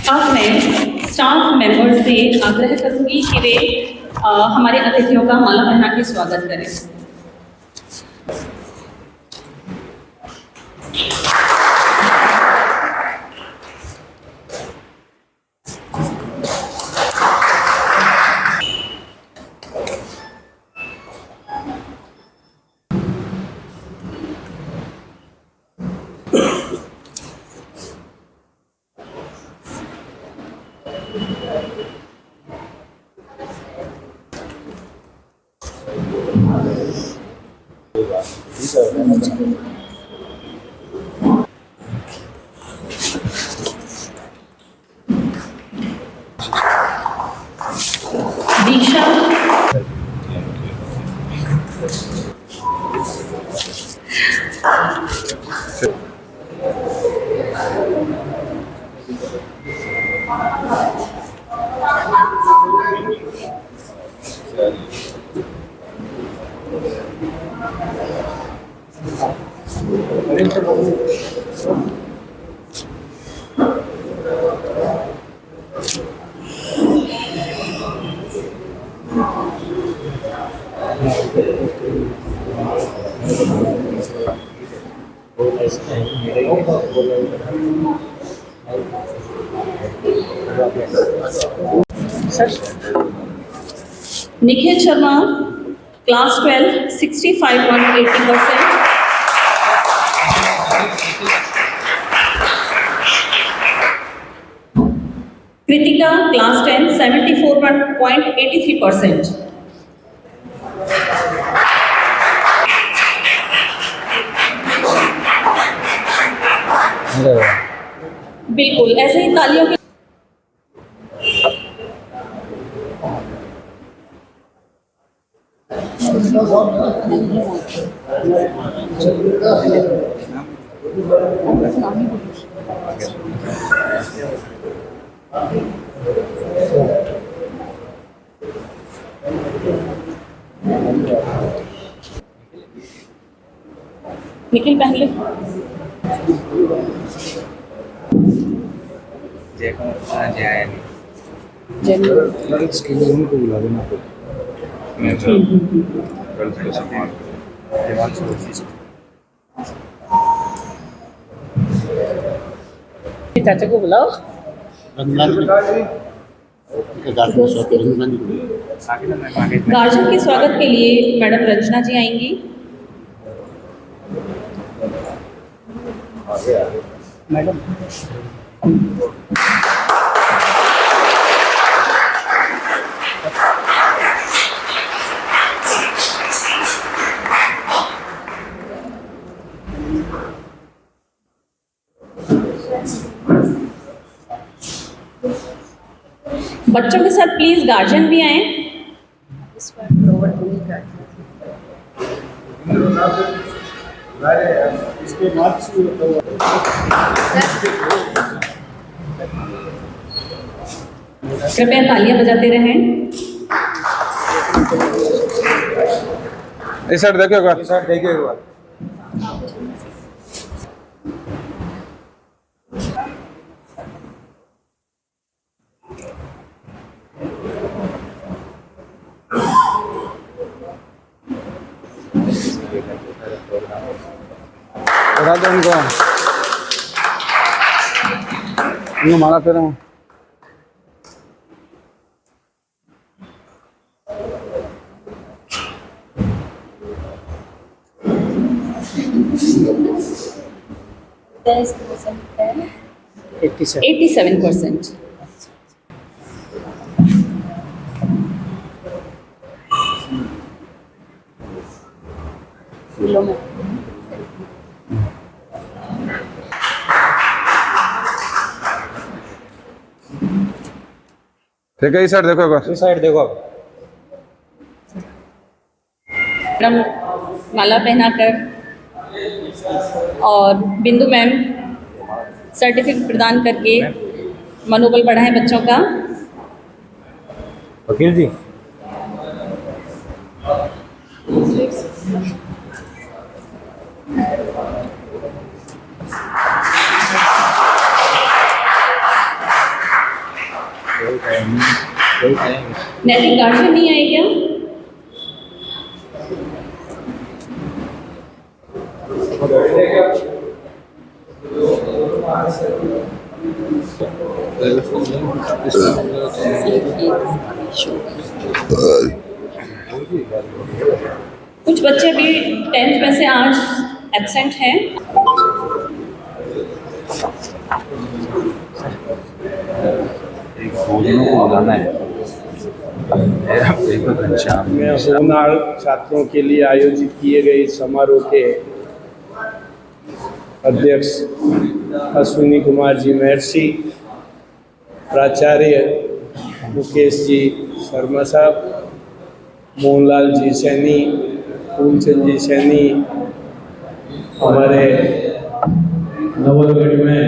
अब मैं staff member से आग्रह करूंगी कि वे हमारे अतिथियों का माला पहना के स्वागत करें। दीक्षा निखिल शर्मा क्लास 12 65.80%। कृतिका क्लास 10 74.83%। बिल्कुल ऐसे ही तालियों के निखिल पहले इसके लिए उनको बुला देना चाचा को बुलाओ। गार्जियन के स्वागत के लिए मैडम रंजना जी आएंगी। मैडम बच्चों के साथ प्लीज गार्जियन भी आए। कृपया तालियां बजाते रहें। इस साइड देखिएगा, इस साइड देखिएगा। उनको माला फेरा $87%। 87%। फूलों में ठीक है। इस साइड देखो, इस साइड देखो। मैडम माला पहनाकर और बिंदु मैम सर्टिफिकेट प्रदान करके मनोबल बढ़ाएं बच्चों का। वकील जी नैतिक गार्जियन नहीं आए क्या? कुछ बच्चे भी 10th में से आज एब्सेंट हैं। एक भोजनों को लगाना है में होनहार छात्रों के लिए आयोजित किए गए इस समारोह के अध्यक्ष अश्विनी कुमार जी महर्षि, प्राचार्य मुकेश जी शर्मा साहब, मोहनलाल जी सैनी, फूलचंद जी सैनी, हमारे नवलगढ़ में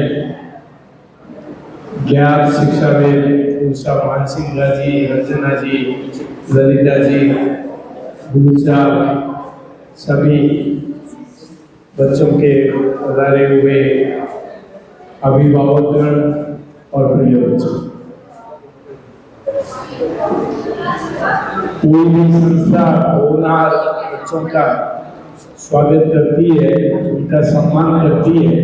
ज्ञात शिक्षाविद उषा मानसिंह जी, रंजना जी, ललिता जी, गुरु साहब, सभी बच्चों के पधारे हुए अभिभावकगण और प्रिय बच्चों, कोई भी संस्था होनहार बच्चों का स्वागत करती है, उनका सम्मान करती है,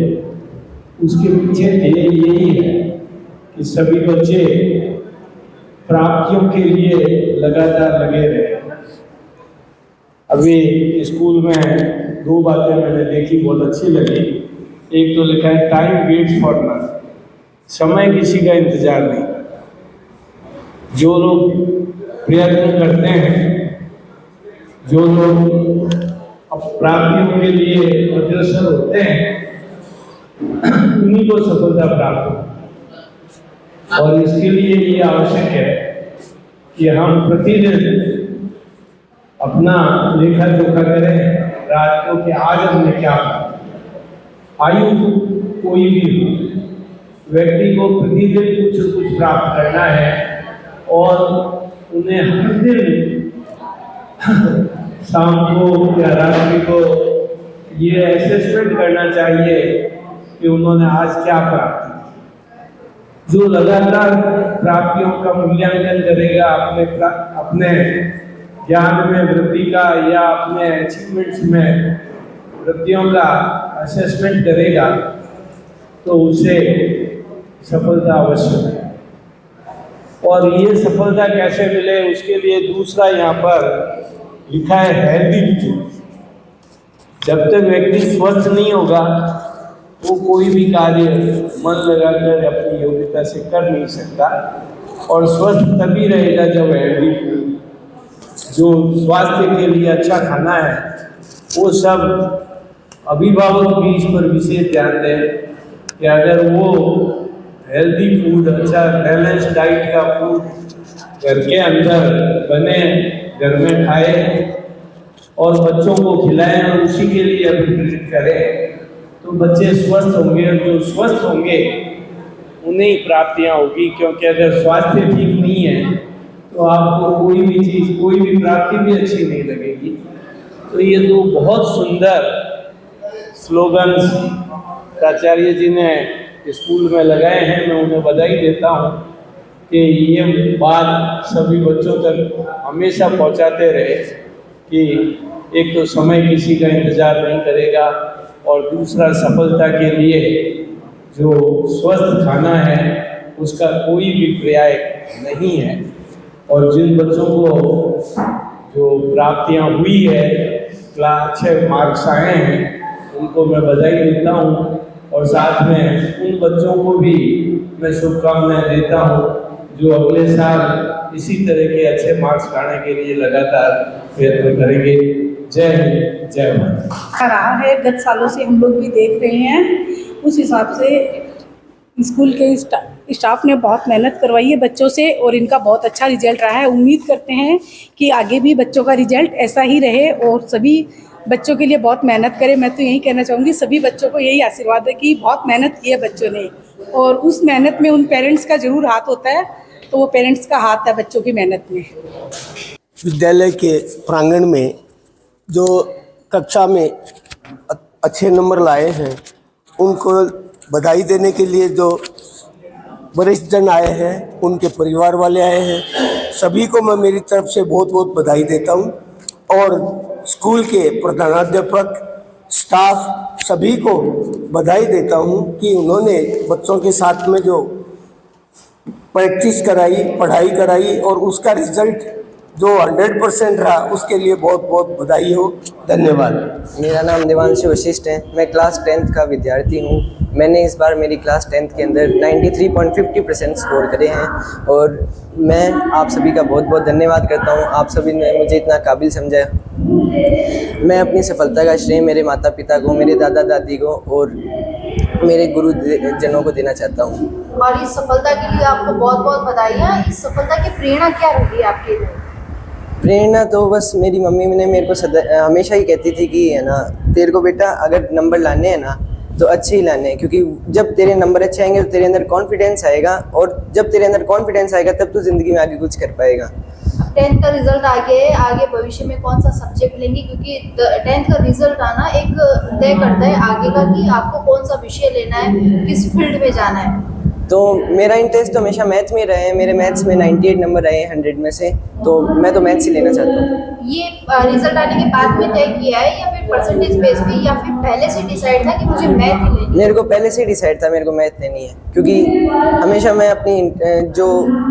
उसके पीछे ध्येय यही है कि सभी बच्चे प्राप्तियों के लिए लगातार लगे रहे। अभी स्कूल में 2 बातें मैंने देखी, बहुत अच्छी लगी। एक तो लिखा है टाइम वेट्स फॉर नन, समय किसी का इंतजार नहीं। जो लोग प्रयत्न करते हैं, जो लोग प्राप्तियों के लिए अग्रसर होते हैं, उन्हीं को सफलता प्राप्त हो। और इसके लिए ये आवश्यक है कि हम प्रतिदिन अपना लेखा जोखा करें, रात को कि आज हमने क्या किया। आयु कोई भी हो, व्यक्ति को प्रतिदिन कुछ न कुछ प्राप्त करना है और उन्हें हर दिन शाम को या रात्रि को ये असेसमेंट करना चाहिए कि उन्होंने आज क्या प्राप्त किया। जो लगातार प्राप्तियों का मूल्यांकन करेगा, अपने ज्ञान में वृद्धि का या अपने अचीवमेंट्स में वृद्धियों का असेसमेंट करेगा, तो उसे सफलता अवश्य है। और ये सफलता कैसे मिले, उसके लिए दूसरा यहाँ पर लिखा है हेल्दी फूड। जब तक व्यक्ति स्वस्थ नहीं होगा, वो कोई भी कार्य मन लगाकर अपनी योग्यता से कर नहीं सकता। और स्वस्थ तभी रहेगा जब हेल्दी फूड, जो स्वास्थ्य के लिए अच्छा खाना है, वो सब अभिभावक भी इस पर विशेष ध्यान दें कि अगर वो हेल्दी फूड, अच्छा बैलेंस डाइट का फूड घर के अंदर बने, घर में खाए और बच्चों को खिलाएं और उसी के लिए अभिप्रेरित करें, तो बच्चे स्वस्थ होंगे। और जो स्वस्थ होंगे उन्हें ही प्राप्तियाँ होगी, क्योंकि अगर स्वास्थ्य ठीक नहीं है तो आपको कोई भी चीज़, कोई भी प्राप्ति भी अच्छी नहीं लगेगी। तो ये 2 बहुत सुंदर स्लोगन्स प्राचार्य जी ने स्कूल में लगाए हैं। मैं उन्हें बधाई देता हूँ कि ये बात सभी बच्चों तक हमेशा पहुँचाते रहे कि एक तो समय किसी का इंतज़ार नहीं करेगा, और दूसरा सफलता के लिए जो स्वस्थ खाना है उसका कोई भी पर्याय नहीं है। और जिन बच्चों को जो प्राप्तियां हुई है, अच्छे मार्क्स आए हैं, उनको मैं बधाई देता हूँ। और साथ में उन बच्चों को भी मैं शुभकामनाएं देता हूँ जो अगले साल इसी तरह के अच्छे मार्क्स लाने के लिए लगातार प्रयत्न करेंगे। जय हिंद, जय भारत। रहा है, गत सालों से हम लोग भी देख रहे हैं। उस हिसाब से स्कूल के स्टाफ ने बहुत मेहनत करवाई है बच्चों से और इनका बहुत अच्छा रिजल्ट रहा है। उम्मीद करते हैं कि आगे भी बच्चों का रिजल्ट ऐसा ही रहे और सभी बच्चों के लिए बहुत मेहनत करें। मैं तो यही कहना चाहूँगी, सभी बच्चों को यही आशीर्वाद है कि बहुत मेहनत की है बच्चों ने, और उस मेहनत में उन पेरेंट्स का ज़रूर हाथ होता है। तो वो पेरेंट्स का हाथ है बच्चों की मेहनत में। विद्यालय के प्रांगण में जो कक्षा में अच्छे नंबर लाए हैं, उनको बधाई देने के लिए जो वरिष्ठ जन आए हैं, उनके परिवार वाले आए हैं, सभी को मैं मेरी तरफ से बहुत बहुत बधाई देता हूँ और स्कूल के प्रधानाध्यापक, स्टाफ सभी को बधाई देता हूँ कि उन्होंने बच्चों के साथ में जो प्रैक्टिस कराई, पढ़ाई कराई और उसका रिजल्ट जो 100% रहा, उसके लिए बहुत बहुत बधाई हो। धन्यवाद। मेरा नाम देवांशु वशिष्ठ है। मैं क्लास 10th का विद्यार्थी हूँ। मैंने इस बार मेरी क्लास 10th के अंदर 93.50% स्कोर करे हैं और मैं आप सभी का बहुत बहुत धन्यवाद करता हूँ। आप सभी ने मुझे इतना काबिल समझा। मैं अपनी सफलता का श्रेय मेरे माता पिता को, मेरे दादा दादी को और मेरे गुरुजनों को देना चाहता हूँ। और इस सफलता के लिए आपको बहुत बहुत बधाइयाँ। इस सफलता की प्रेरणा क्या रही आपके लिए? प्रेरणा तो बस मेरी मम्मी ने मेरे को हमेशा ही कहती थी कि है ना, तेरे को बेटा अगर नंबर लाने हैं ना तो अच्छे ही लाने हैं, क्योंकि जब तेरे नंबर अच्छे आएंगे तो तेरे अंदर कॉन्फिडेंस आएगा और जब तेरे अंदर कॉन्फिडेंस आएगा तब तू ज़िंदगी में आगे कुछ कर पाएगा। 10th का रिजल्ट आगे भविष्य में कौन सा सब्जेक्ट लेंगे, क्योंकि 10th का रिजल्ट आना एक तय करता है आगे का कि आपको कौन सा विषय लेना है, किस फील्ड में जाना है। तो मेरा इंटरेस्ट तो हमेशा मैथ में रहे हैं। मेरे मैथ्स में 98 नंबर आए 100 में से, तो मैं तो मैथ्स ही लेना चाहता हूँ। ये रिजल्ट आने के बाद में तय किया है या फिर परसेंटेज बेस पे, या फिर पहले से डिसाइड था कि मुझे मैथ ही लेनी है? मेरे को पहले से डिसाइड था मेरे को मैथ लेनी है, क्योंकि हमेशा मैं अपनी जो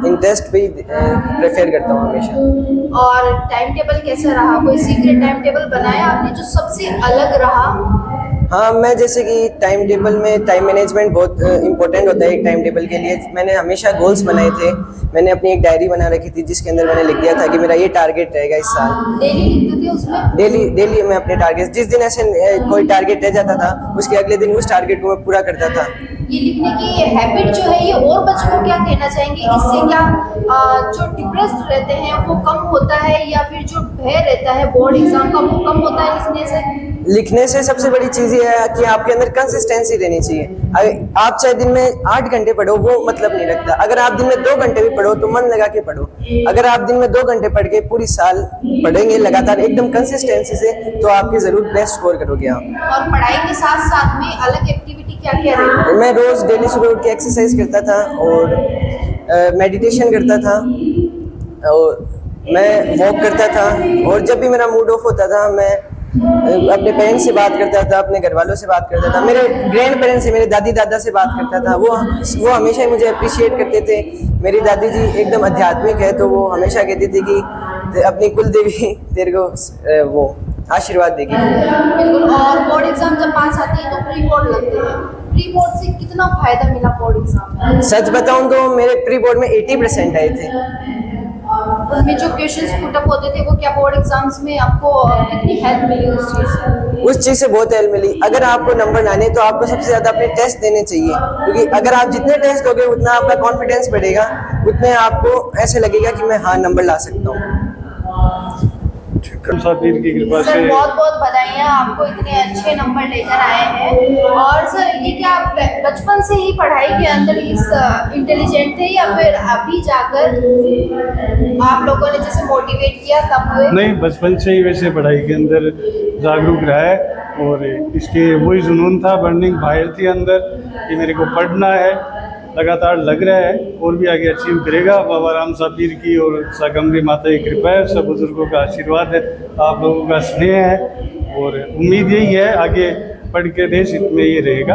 इंटरेस्ट पे ही प्रेफर करता हूँ हमेशा। और टाइम टेबल कैसा रहा? कोई सीक्रेट टाइम टेबल बनाया आपने जो सबसे अलग रहा? हाँ, मैं जैसे कि टाइम टेबल में टाइम मैनेजमेंट बहुत इंपॉर्टेंट होता है एक टाइम टेबल के लिए। मैंने हमेशा गोल्स बनाए थे। मैंने अपनी एक डायरी बना रखी थी जिसके अंदर मैंने लिख दिया था कि मेरा ये टारगेट रहेगा इस साल। डेली लिखते थे उसमें? डेली मैं अपने टारगेट, जिस दिन ऐसे कोई टारगेट रह जाता था उसके अगले दिन उस टारगेट को मैं पूरा करता था। ये लिखने की हैबिट जो है, ये और बच्चों को क्या कहना चाहेंगे? इससे क्या जो डिप्रेस्ड रहते हैं वो कम होता है, या फिर जो भय रहता है बोर्ड एग्जाम का वो कम होता है लिखने से? लिखने से सबसे बड़ी चीज़ ये है कि आपके अंदर कंसिस्टेंसी रहनी चाहिए। आप चाहे दिन में 8 घंटे पढ़ो वो मतलब नहीं रखता। अगर आप दिन में 2 घंटे भी पढ़ो तो मन लगा के पढ़ो। अगर आप दिन में 2 घंटे पढ़ के पूरी साल पढ़ेंगे लगातार एकदम कंसिस्टेंसी से, तो आपके ज़रूर बेस्ट स्कोर करोगे आप। और पढ़ाई के साथ साथ में अलग एक्टिविटी क्या क्या रही? मैं रोज़ डेली सुबह उठ के एक्सरसाइज करता था और मेडिटेशन करता था और मैं वॉक करता था। और जब भी मेरा मूड ऑफ होता था मैं अपने पेरेंट्स से बात करता था, अपने घर वालों से बात करता था, मेरे ग्रैंड पेरेंट्स से, मेरे दादी दादा से बात करता था। वो हमेशा ही मुझे अप्रिशिएट करते थे। मेरी दादी जी एकदम आध्यात्मिक है, तो वो हमेशा कहती थी कि अपनी कुल देवी तेरे को वो आशीर्वाद देगी। बिल्कुल। और बोर्ड एग्जाम जब पास आती है तो प्री बोर्ड लगते हैं। प्री बोर्ड से कितना फायदा मिला बोर्ड एग्जाम में? सच बताऊं तो मेरे प्री बोर्ड में 80% आए थे। उनमें जो क्वेश्चंस पुट अप होते थे वो क्या बोर्ड एग्जाम्स में आपको कितनी हेल्प मिली उस चीज़ से? उस चीज़ से बहुत हेल्प मिली। अगर आपको नंबर लाने तो आपको सबसे ज़्यादा अपने टेस्ट देने चाहिए, क्योंकि अगर आप जितने टेस्ट दोगे उतना आपका कॉन्फिडेंस बढ़ेगा, उतने आपको ऐसे लगेगा कि मैं हाँ नंबर ला सकता हूँ। साथीर की कृपा सर से बहुत बहुत बधाइयाँ, आपको इतने अच्छे नंबर लेकर आए हैं। और सर ये क्या आप बचपन से ही पढ़ाई के अंदर इस इंटेलिजेंट थे, या फिर अभी जाकर आप लोगों ने जैसे मोटिवेट किया तब हुए? नहीं, बचपन से ही वैसे पढ़ाई के अंदर जागरूक रहा है और इसके वही जुनून था, बर्निंग फायर थी अंदर कि मेरे को पढ़ना है। लगातार लग रहा है और भी आगे अचीव करेगा। बाबा राम साहब पीर की और साकम्बरी माता की कृपा है, सब बुजुर्गों का आशीर्वाद है, आप लोगों का स्नेह है और उम्मीद यही है आगे पढ़ के देश हित में ये रहेगा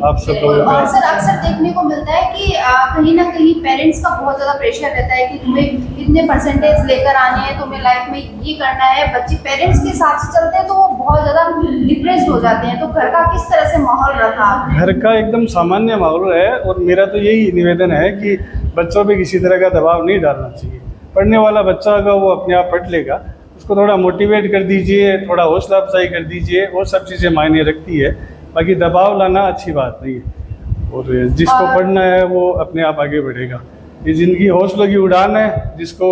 आप सब लोगों का। और सर अक्सर देखने को मिलता है कि कहीं ना कहीं पेरेंट्स का बहुत ज़्यादा प्रेशर रहता है कि तुम्हें इतने परसेंटेज लेकर आने हैं, तुम्हें लाइफ में ये करना है। बच्चे पेरेंट्स के हिसाब से चलते हैं तो वो बहुत ज़्यादा डिप्रेस्ड हो जाते हैं। तो घर का किस तरह से माहौल रखा आपने? घर का एकदम सामान्य माहौल है और मेरा तो यही निवेदन है कि बच्चों पे किसी तरह का दबाव नहीं डालना चाहिए। पढ़ने वाला बच्चा अगर वो अपने आप पढ़ लेगा, उसको थोड़ा मोटिवेट कर दीजिए, थोड़ा हौसला अफजाई कर दीजिए, वो सब चीज़ें मायने रखती है। बाकी दबाव लाना अच्छी बात नहीं है और जिसको पढ़ना है वो अपने आप आगे बढ़ेगा। ये ज़िंदगी हौसलों की उड़ान है, जिसको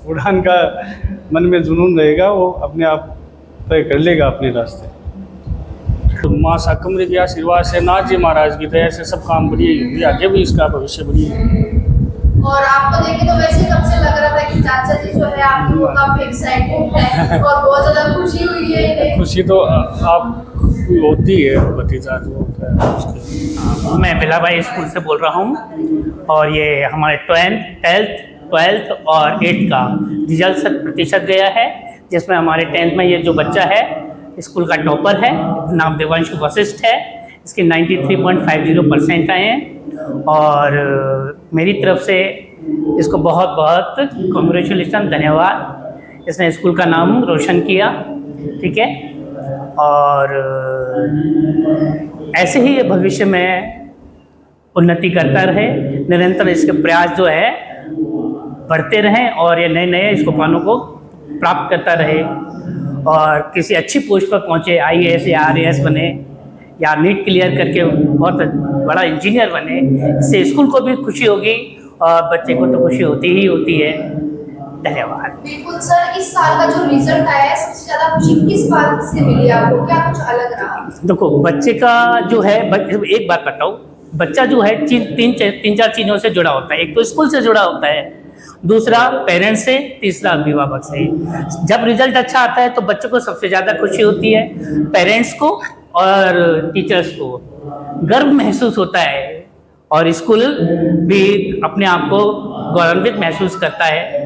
उड़ान का मन में जुनून रहेगा वो अपने आप तय कर लेगा अपने रास्ते। तो माँ साकम्बरी के आशीर्वाद से, नाथ जी महाराज की दया से सब काम बढ़िया ही होगी, आगे भी इसका भविष्य बढ़िया। और आपको देखे तो वैसे कब से लग रहा था कि चाचा जी जो है आपको काफी एक्साइटेड है और बहुत ज्यादा खुशी हुई है इन्हें? खुशी तो आप होती है, भतीजा जो होता है उसके। मैं बिलाबाई स्कूल से बोल रहा हूँ और ये हमारे 12th 12th और 8th का रिजल्ट 100% गया है, जिसमें हमारे 10th में ये जो बच्चा है स्कूल का टॉपर है, नाम देवांशु वशिष्ठ है, इसके 93.50% आए हैं और मेरी तरफ से इसको बहुत बहुत कॉन्ग्रेचुलेसन, धन्यवाद। इसने स्कूल का नाम रोशन किया, ठीक है, और ऐसे ही ये भविष्य में उन्नति करता रहे, निरंतर इसके प्रयास जो है बढ़ते रहें और ये नए नए सोपानों को प्राप्त करता रहे और किसी अच्छी पोस्ट पर पहुँचे, IAS या RAS बने या नीट क्लियर करके बहुत बड़ा इंजीनियर बने। इससे स्कूल को भी खुशी होगी और बच्चे को तो खुशी होती ही होती है। धन्यवाद। बिल्कुल सर, इस साल का जो रिजल्ट आया है सबसे ज्यादा खुशी किस बात से मिली आपको, क्या कुछ अलग रहा? देखो, बच्चे का जो है, एक बात बताओ, बच्चा जो है तीन चार चीज़ों से जुड़ा होता है। एक तो स्कूल से जुड़ा होता है, दूसरा पेरेंट्स से, तीसरा अभिभावक से। जब रिजल्ट अच्छा आता है तो बच्चों को सबसे ज़्यादा खुशी होती है, पेरेंट्स को और टीचर्स को गर्व महसूस होता है और स्कूल भी अपने आप को गौरवान्वित महसूस करता है